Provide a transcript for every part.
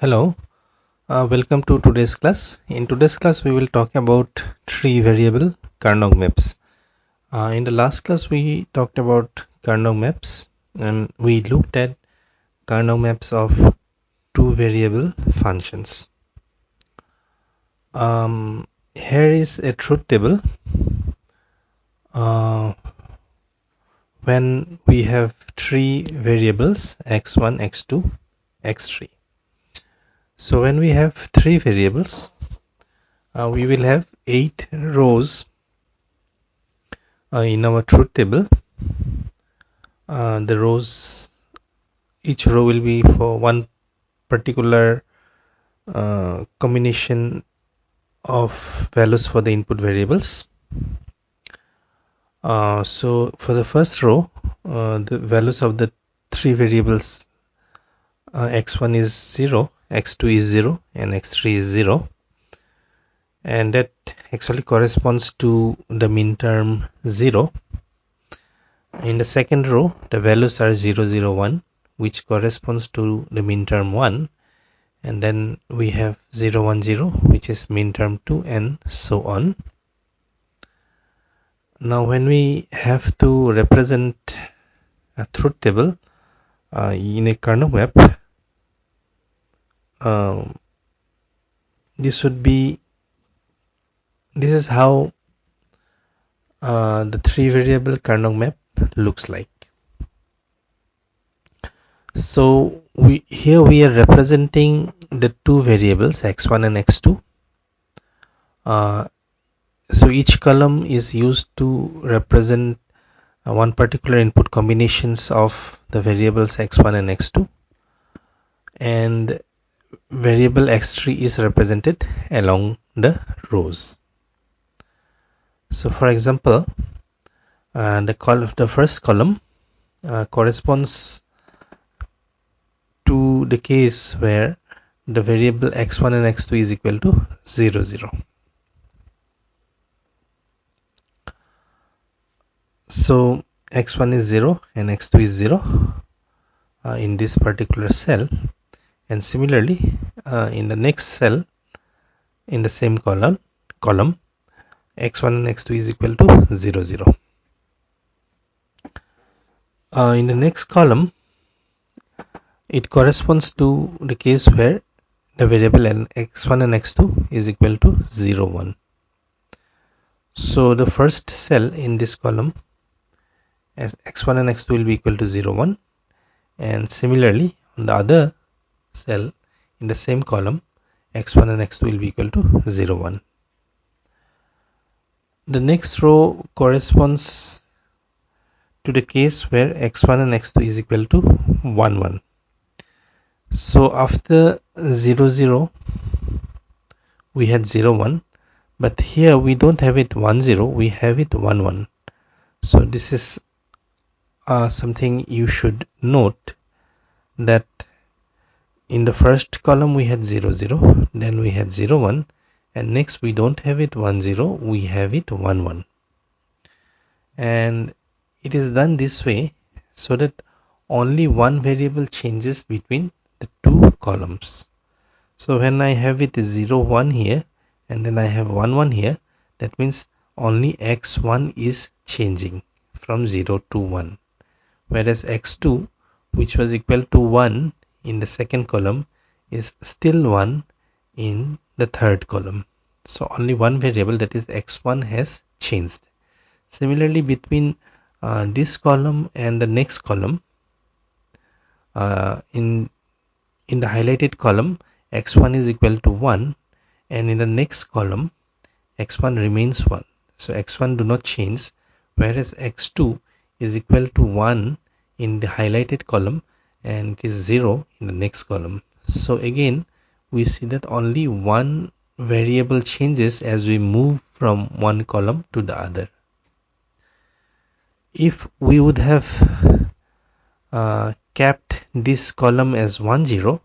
Hello, welcome to today's class. In today's class, we will talk about tree variable Karnaugh maps. In the last class, we talked about Karnaugh maps and we looked at Karnaugh maps of two variable functions. Here is a truth table when we have three variables x1, x2, x3. So when we have three variables, we will have 8 rows in our truth table. The rows, each row will be for one particular combination of values for the input variables. So for the first row, the values of the three variables x1 is 0, x2 is 0 and x3 is 0, and that actually corresponds to the min term 0. In the second row, the values are 0, 0, 1, which corresponds to the min term 1, and then we have 0, 1, 0, which is min term 2, and so on. Now when we have to represent a truth table in a Karnaugh map, this is how the three variable Karnaugh map looks like. So here we are representing the two variables x1 and x2. So each column is used to represent one particular input combinations of the variables x1 and x2, and variable x3 is represented along the rows. So for example, the first column corresponds to the case where the variable x1 and x2 is equal to 0, 0. So x1 is 0 and x2 is 0 in this particular cell, and similarly in the next cell in the same column x1 and x2 is equal to 0, 0. In the next column, it corresponds to the case where the variable x1 and x2 is equal to 0, 1. So the first cell in this column, as x1 and x2 will be equal to 0, 1, and similarly on the other cell in the same column, x1 and x2 will be equal to 0, 1. The next row corresponds to the case where x1 and x2 is equal to 1, 1. So after 0, 0, we had 0, 1, but here we don't have it 1, 0, we have it 1, 1. So this is something you should note, that in the first column we had 0, 0, then we had 0, 1, and next we don't have it 1, 0, we have it 1, 1. And it is done this way so that only one variable changes between the two columns. So when I have it 0, 1 here and then I have 1, 1 here, that means only x1 is changing from 0 to 1, whereas x2, which was equal to 1 in the second column, is still 1 in the third column. So only one variable, that is x1, has changed. Similarly, between this column and the next column, in the highlighted column, x1 is equal to 1, and in the next column x1 remains 1. So x1 do not change, whereas x2 is equal to 1 in the highlighted column and it is 0 in the next column. So again we see that only one variable changes as we move from one column to the other. If we would have kept this column as 1, 0,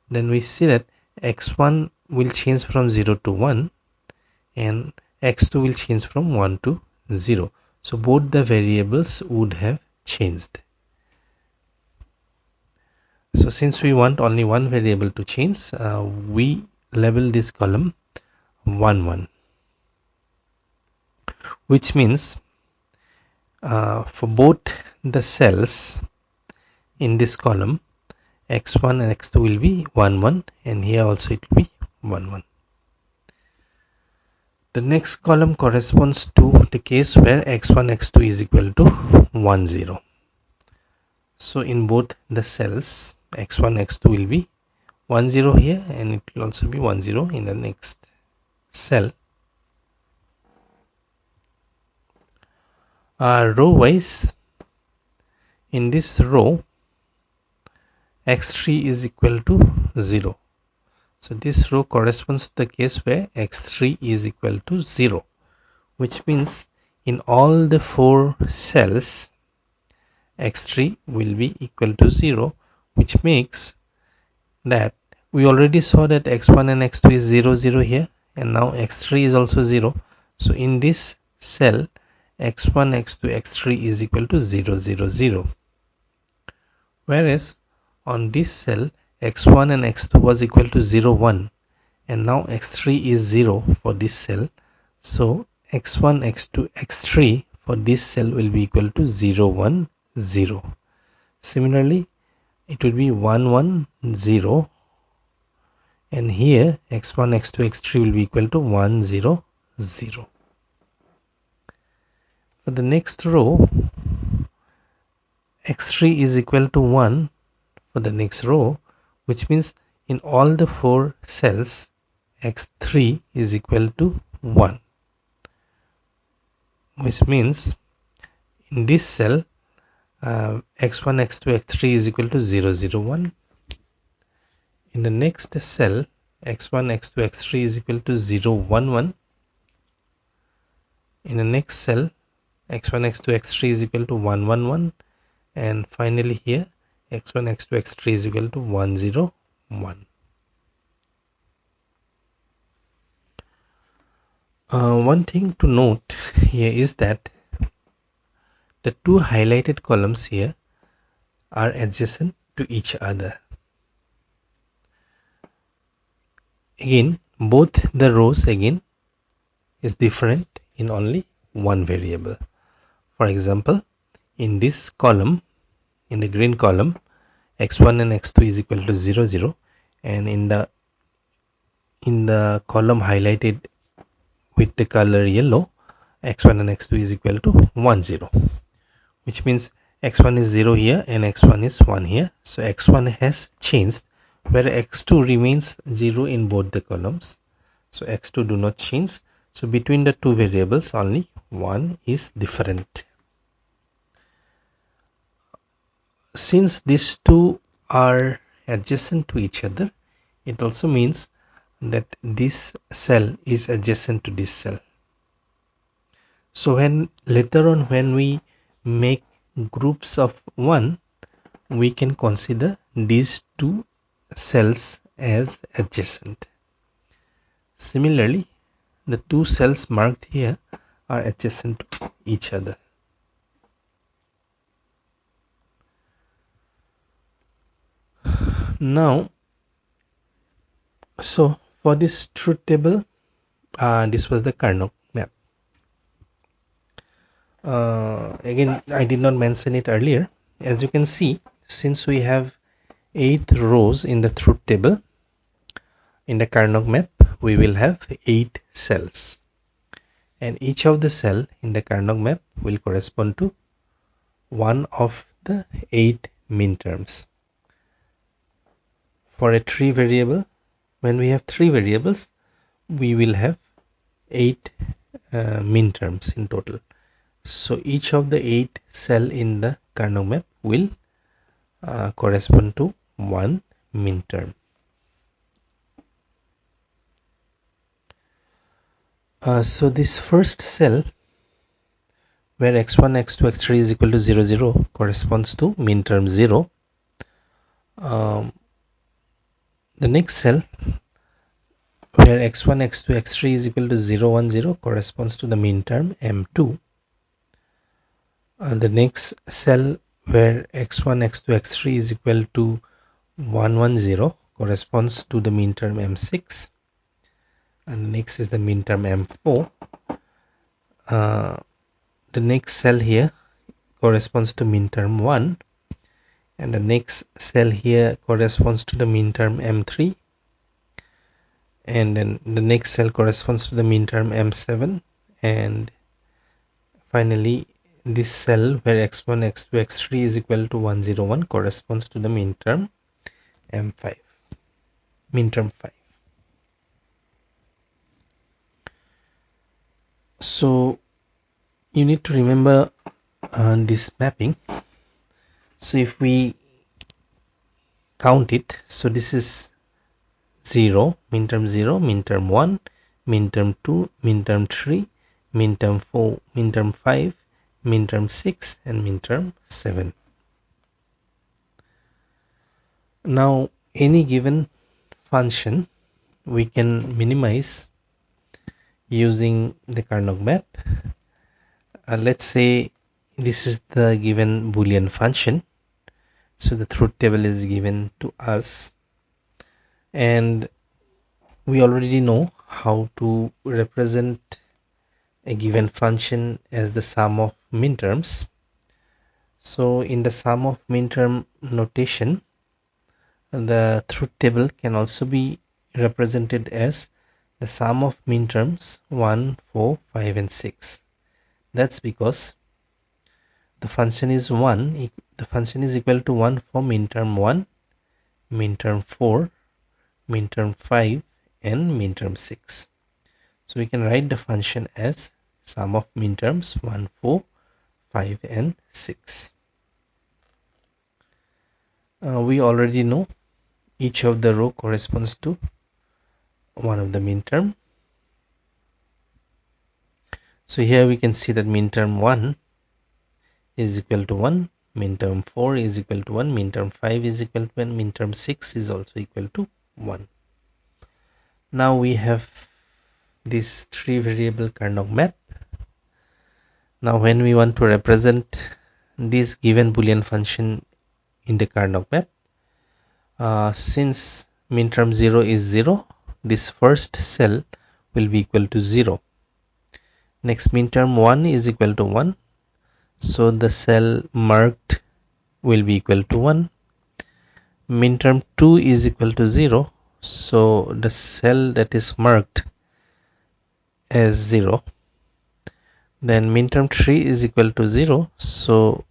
then we see that x1 will change from 0 to 1 and x2 will change from 1 to 0. So both the variables would have changed. So since we want only one variable to change, we label this column 1 1, which means for both the cells in this column, x1 and x2 will be 1 1, and here also it will be 1 1. The next column corresponds to the case where x1 x2 is equal to 1 0. So in both the cells, x1 x2 will be 1 0 here, and it will also be 1 0 in the next cell. Row wise, in this row x3 is equal to 0. So this row corresponds to the case where x3 is equal to 0, which means in all the 4 cells x3 will be equal to 0, which makes that we already saw that x1 and x2 is 0 0 here, and now x3 is also 0. So in this cell x1 x2 x3 is equal to 0 0 0, whereas on this cell x1 and x2 was equal to 0 1, and now x3 is 0 for this cell. So x1 x2 x3 for this cell will be equal to 0 1 0. Similarly, it will be 1 1 0, and here x1 x2 x3 will be equal to 1 0 0. For the next row, x3 is equal to 1 for the next row, which means in all the 4 cells x3 is equal to 1, which means in this cell x1 x2 x3 is equal to 0 0 1. In the next cell x1 x2 x3 is equal to 0 1 1. In the next cell x1 x2 x3 is equal to 1 1 1, and finally here x1 x2 x3 is equal to 1 0 1. One thing to note here is that the two highlighted columns here are adjacent to each other. Again, both the rows again is different in only one variable. For example, in this column, in the green column, x1 and x2 is equal to 0 0, and in the column highlighted with the color yellow, x1 and x2 is equal to 1 0, which means x1 is 0 here and x1 is 1 here. So x1 has changed, where x2 remains 0 in both the columns. So x2 do not change. So between the two variables only one is different. Since these two are adjacent to each other, it also means that this cell is adjacent to this cell. So when later on when we make groups of 1, we can consider these two cells as adjacent. Similarly, the two cells marked here are adjacent to each other. Now, so for this truth table, this was the Karnaugh map. Again, I did not mention it earlier. As you can see, since we have 8 rows in the truth table, in the Karnaugh map, we will have 8 cells. And each of the cell in the Karnaugh map will correspond to one of the 8 minterms. For a 3 variable, when we have 3 variables, we will have 8 minterms in total. So each of the 8 cell in the Karnaugh map will correspond to one minterm. So this first cell where x1, x2, x3 is equal to 0 0 corresponds to minterm 0. The next cell where x1, x2, x3 is equal to 0 1 0 corresponds to the minterm m2. The next cell where x1, x2, x3 is equal to 110 corresponds to the mean term M6, and next is the mean term M4. The next cell here corresponds to mean term 1, and the next cell here corresponds to the mean term M3, and then the next cell corresponds to the mean term M7, and finally this cell where x1, x2, x3 is equal to 101 corresponds to the mean term M5, mean term 5. So you need to remember this mapping. So if we count it, so this is 0, mean term 0, mean term 1, mean term 2, mean term 3, mean term 4, mean term 5, mean term 6, and mean term 7. Now any given function we can minimize using the Karnaugh map. Let's say this is the given Boolean function, so the truth table is given to us, and we already know how to represent a given function as the sum of minterms. So in the sum of minterm notation, the truth table can also be represented as the sum of minterms 1, 4, 5, and 6. That's because the function is equal to 1 for minterm 1, minterm 4, minterm 5, and minterm 6. So we can write the function as sum of minterms 1, 4, 5, and 6. We already know each of the row corresponds to one of the minterm. So here we can see that minterm 1 is equal to 1, minterm 4 is equal to 1, minterm 5 is equal to 1, minterm 6 is also equal to 1. Now we have this 3 variable Karnaugh map. Now when we want to represent this given Boolean function in the Karnaugh map, since minterm 0 is 0, this first cell will be equal to 0. Next, minterm 1 is equal to 1, so the cell marked will be equal to 1. Minterm 2 is equal to 0, so the cell that is marked as 0. Then minterm 3 is equal to 0, so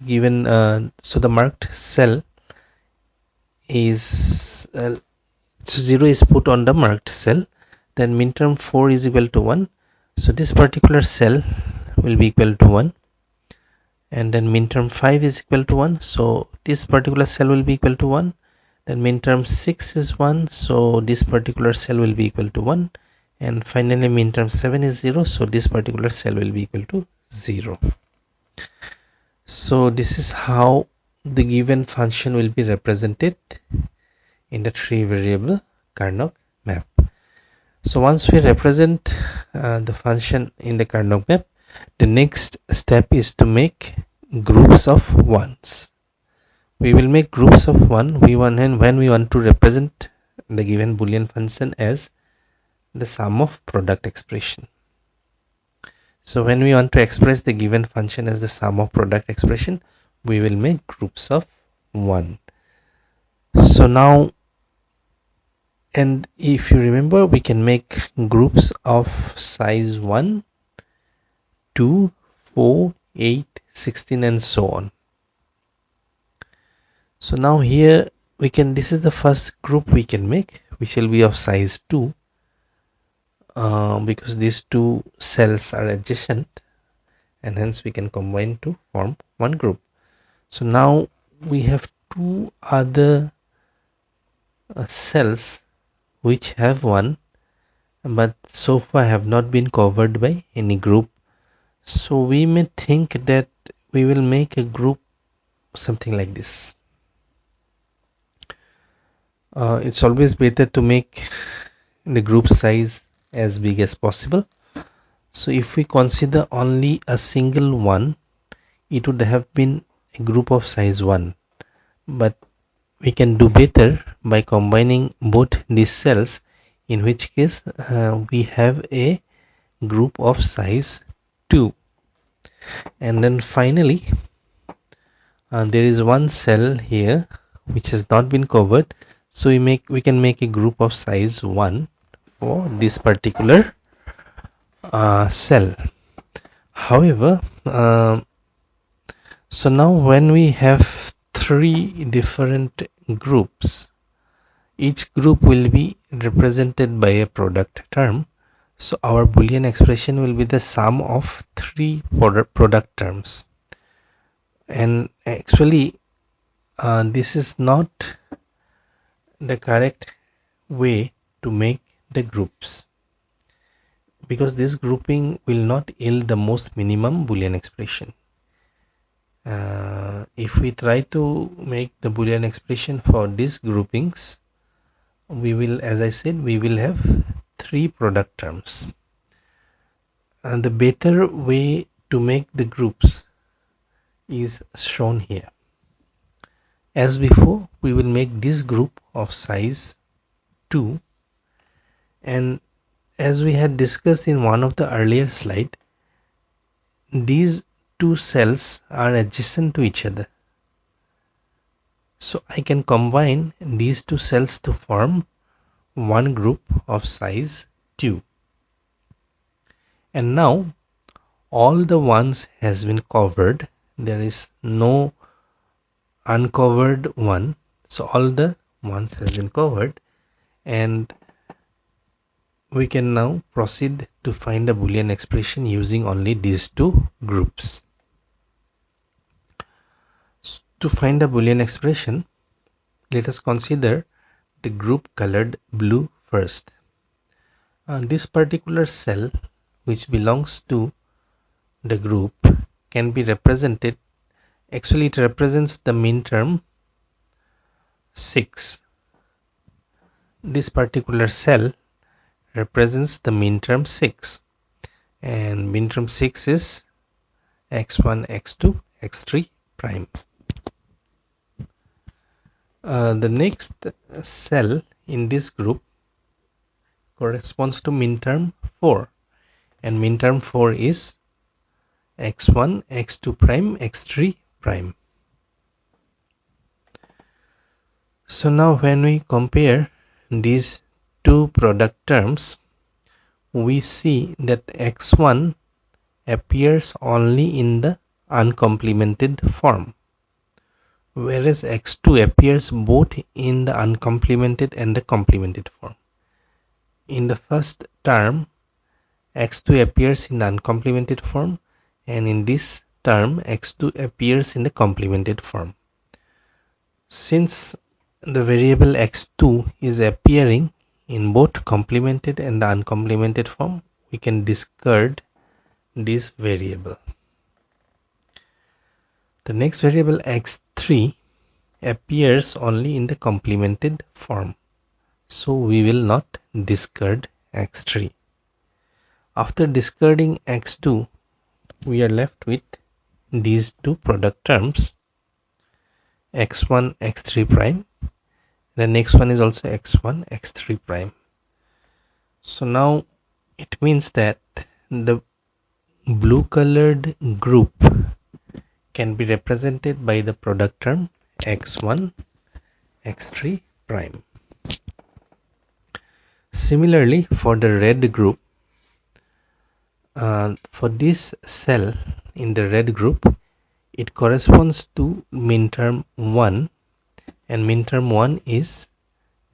given so the marked cell is so 0 is put on the marked cell. Then minterm 4 is equal to 1, so this particular cell will be equal to 1. And then minterm 5 is equal to 1, so this particular cell will be equal to 1. Then minterm 6 is 1, so this particular cell will be equal to 1. And finally minterm 7 is 0, so this particular cell will be equal to 0. So this is how the given function will be represented in the 3 variable Karnaugh map. So once we represent the function in the Karnaugh map, the next step is to make groups of ones. We will make groups of one when we want to represent the given Boolean function as the sum of product expression. So when we want to express the given function as the sum of product expression, we will make groups of 1. So now, and if you remember, we can make groups of size 1, 2, 4, 8, 16, and so on. So now here we can, this is the first group we can make, which will be of size 2. Because these two cells are adjacent, and hence we can combine to form one group. So now we have two other cells which have 1, but so far have not been covered by any group. So we may think that we will make a group something like this. It's always better to make the group size as big as possible. So if we consider only a single one, it would have been a group of size 1. But we can do better by combining both these cells, in which case we have a group of size 2. And then finally there is one cell here which has not been covered, so we can make a group of size 1 for this particular cell. However, so now when we have 3 different groups, each group will be represented by a product term. So our Boolean expression will be the sum of 3 product terms. And actually this is not the correct way to make the groups, because this grouping will not yield the most minimum Boolean expression. If we try to make the Boolean expression for these groupings, we will, as I said, we will have 3 product terms. And the better way to make the groups is shown here. As before, we will make this group of size 2, and as we had discussed in one of the earlier slide, these 2 cells are adjacent to each other. So I can combine these 2 cells to form one group of size 2. And now all the ones has been covered. There is no uncovered one. So all the ones has been covered, and we can now proceed to find a Boolean expression using only these 2 groups. To find a Boolean expression, let us consider the group colored blue first. This particular cell, which belongs to the group, can be represented, actually it represents the min term 6. This particular cell represents the min term 6, and min term 6 is x1, x2, x3 prime. The next cell in this group corresponds to min term 4, and min term 4 is x1, x2 prime, x3 prime. So now when we compare these 2 product terms, we see that x1 appears only in the uncomplemented form, whereas x2 appears both in the uncomplemented and the complemented form. In the first term, x2 appears in the uncomplemented form, and in this term x2 appears in the complemented form. Since the variable x2 is appearing in both complemented and the uncomplemented form, we can discard this variable. The next variable x3 appears only in the complemented form, so we will not discard x3. After discarding x2, we are left with these 2 product terms, x1, x3 prime. The next one is also x1, x3 prime. So now it means that the blue colored group can be represented by the product term x1, x3 prime. Similarly, for the red group, for this cell in the red group, it corresponds to min term 1, and min term 1 is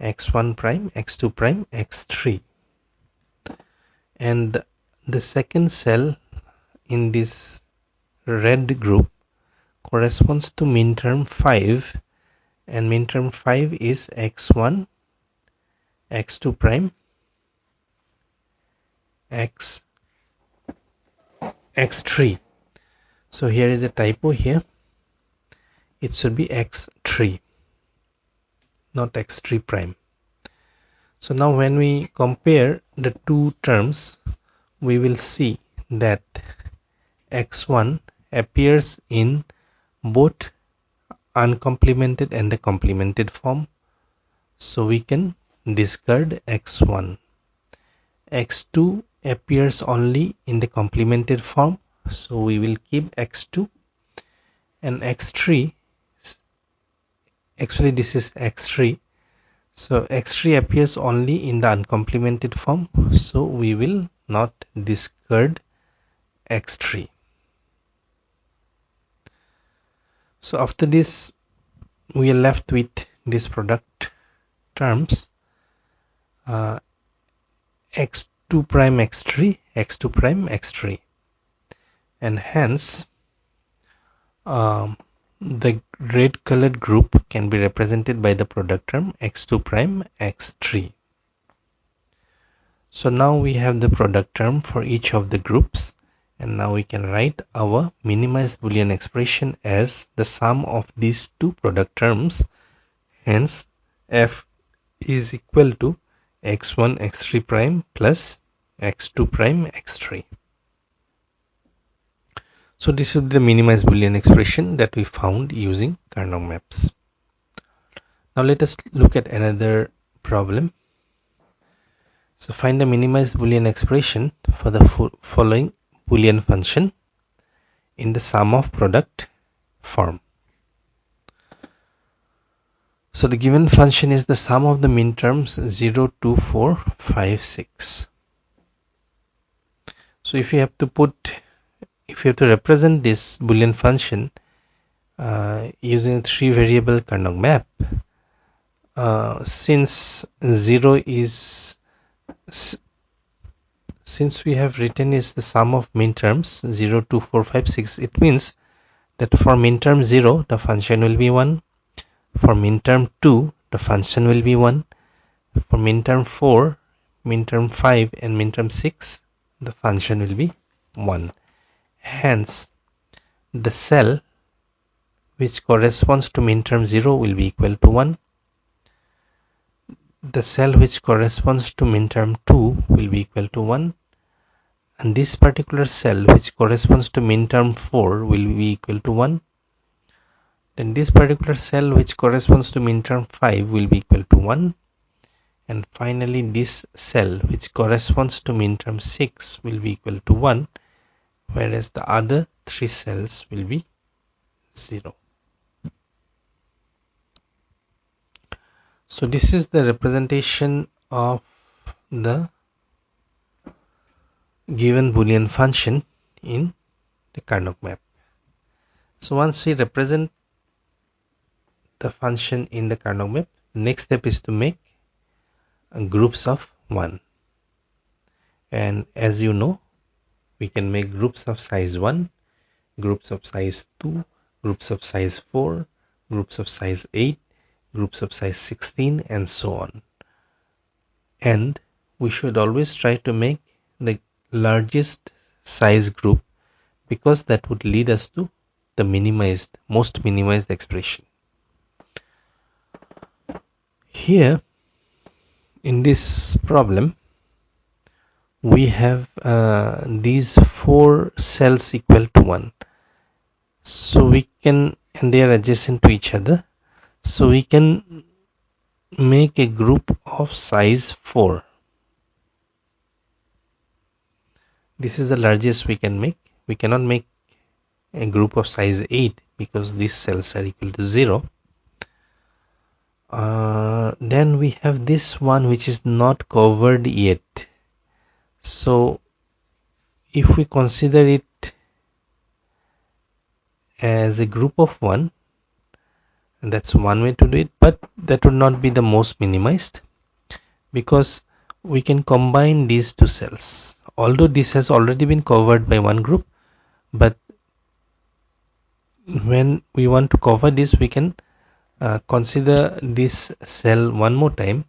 x1 prime, x2 prime, x3. And the second cell in this red group corresponds to min term 5, and min term 5 is x1, x2 prime, x3. So here is a typo here. It should be x3, not x3 prime. So now when we compare the 2 terms, we will see that x1 appears in both uncomplemented and the complemented form. So we can discard x1. x2 appears only in the complemented form, so we will keep x2, and x3, actually this is x3, so x3 appears only in the uncomplemented form, so we will not discard x3. So after this we are left with this product terms, x2 prime x3, x2 prime x3, and hence the red colored group can be represented by the product term x2 prime x3. So now we have the product term for each of the groups, and now we can write our minimized Boolean expression as the sum of these two product terms. Hence f is equal to x1 x3 prime plus x2 prime x3. So this is the minimized Boolean expression that we found using Karnaugh Maps. Now let us look at another problem. So find the minimized Boolean expression for the following Boolean function in the sum of product form. So the given function is the sum of the minterms 0, 2, 4, 5, 6. So if you have to represent this Boolean function using 3-variable Karnaugh map, since we have written is the sum of minterms 0, 2, 4, 5, 6, it means that for minterm 0 the function will be 1, for minterm 2 the function will be 1, for minterm 4, minterm 5 and minterm 6 the function will be 1. Hence the cell which corresponds to minterm 0 will be equal to 1. The cell which corresponds to minterm 2 will be equal to 1, and this particular cell which corresponds to minterm 4 will be equal to 1. Then this particular cell which corresponds to minterm 5 will be equal to 1, and finally this cell which corresponds to minterm 6 will be equal to 1, whereas the other three cells will be 0. So this is the representation of the given Boolean function in the Karnaugh map. So once we represent the function in the Karnaugh map, next step is to make groups of 1. And as you know, we can make groups of size 1, groups of size 2, groups of size 4, groups of size 8, groups of size 16, and so on. And we should always try to make the largest size group, because that would lead us to the most minimized expression. Here in this problem we have these 4 cells equal to 1, so we can, and they are adjacent to each other, so we can make a group of size 4. This is the largest we can make. We cannot make a group of size 8 because these cells are equal to 0. Then we have this one which is not covered yet. So if we consider it as a group of 1, and that's one way to do it, but that would not be the most minimized, because we can combine these two cells. Although this has already been covered by one group, but when we want to cover this, we can consider this cell one more time,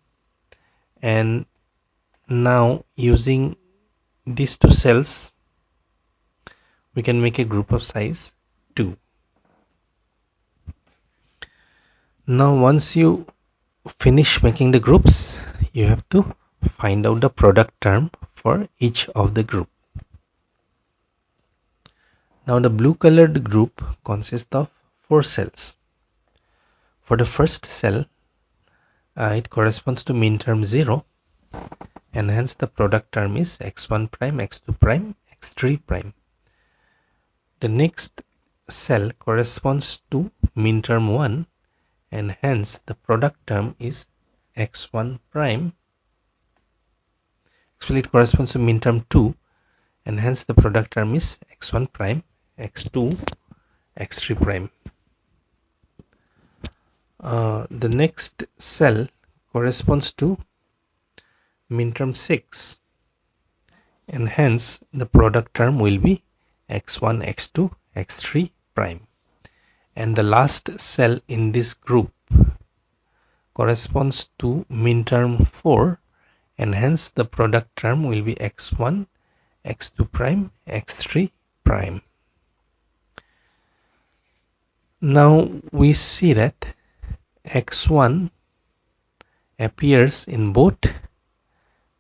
and now using these two cells we can make a group of size 2. Now once you finish making the groups, you have to find out the product term for each of the group. Now the blue colored group consists of 4 cells. For the first cell, it corresponds to min term 0, and hence the product term is x1 prime, x2 prime, x3 prime. The next cell corresponds to min term 1, and hence the product term is x1 prime. Actually, it corresponds to min term 2, and hence the product term is x1 prime, x2, x3 prime. The next cell corresponds to min term 6, and hence the product term will be x1, x2, x3 prime. And the last cell in this group corresponds to min term 4, and hence the product term will be x1, x2 prime, x3 prime. Now we see that x1 appears in both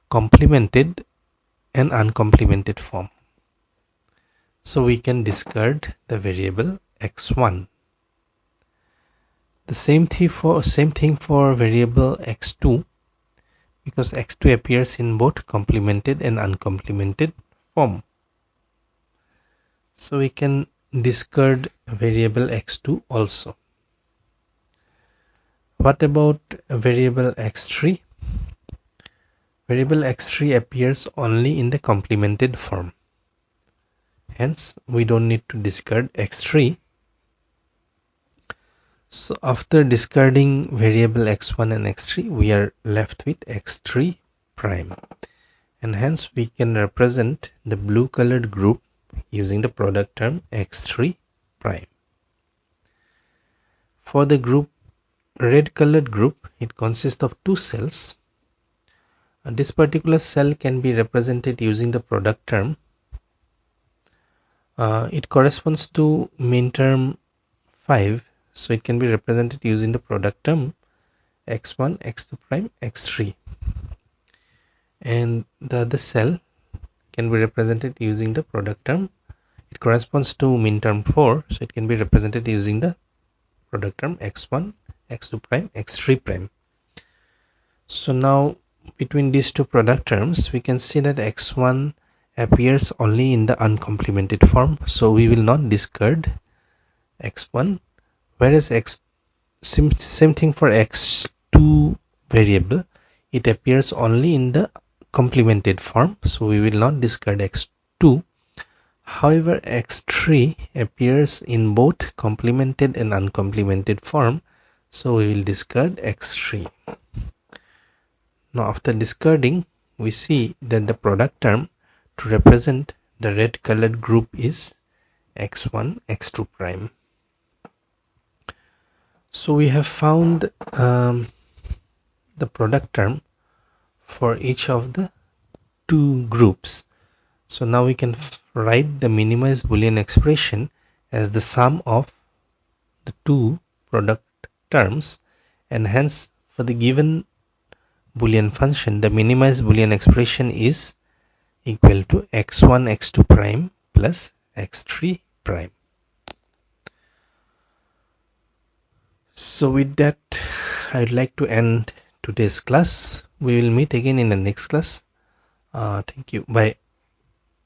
complemented and uncomplemented form. So we can discard the variable x1. The same thing for variable x2, because x2 appears in both complemented and uncomplemented form. So we can discard variable x2 also. What about variable x3? Variable x3 appears only in the complemented form. Hence, we don't need to discard x3. So after discarding variable x1 and x3, we are left with x3 prime. And hence we can represent the blue colored group using the product term x3 prime. For the group red colored group, it consists of two cells. This particular cell can be represented using the product term. It corresponds to min term 5, so it can be represented using the product term x1, x2 prime, x3. And the other cell can be represented using the product term. It corresponds to min term 4, so it can be represented using the product term x1, x2 prime, x3 prime. So now between these two product terms, we can see that x1 appears only in the uncomplemented form, so we will not discard x1, whereas same thing for x2 variable, it appears only in the complemented form, so we will not discard x2. However, x3 appears in both complemented and uncomplemented form, so we will discard x3. Now after discarding, we see that the product term to represent the red colored group is x1, x2 prime. So we have found the product term for each of the two groups. So now we can write the minimized Boolean expression as the sum of the two product terms, and hence for the given Boolean function, the minimized Boolean expression is equal to x1, x2 prime plus x3 prime. So with that, I'd like to end today's class. We will meet again in the next class. Thank you. Bye.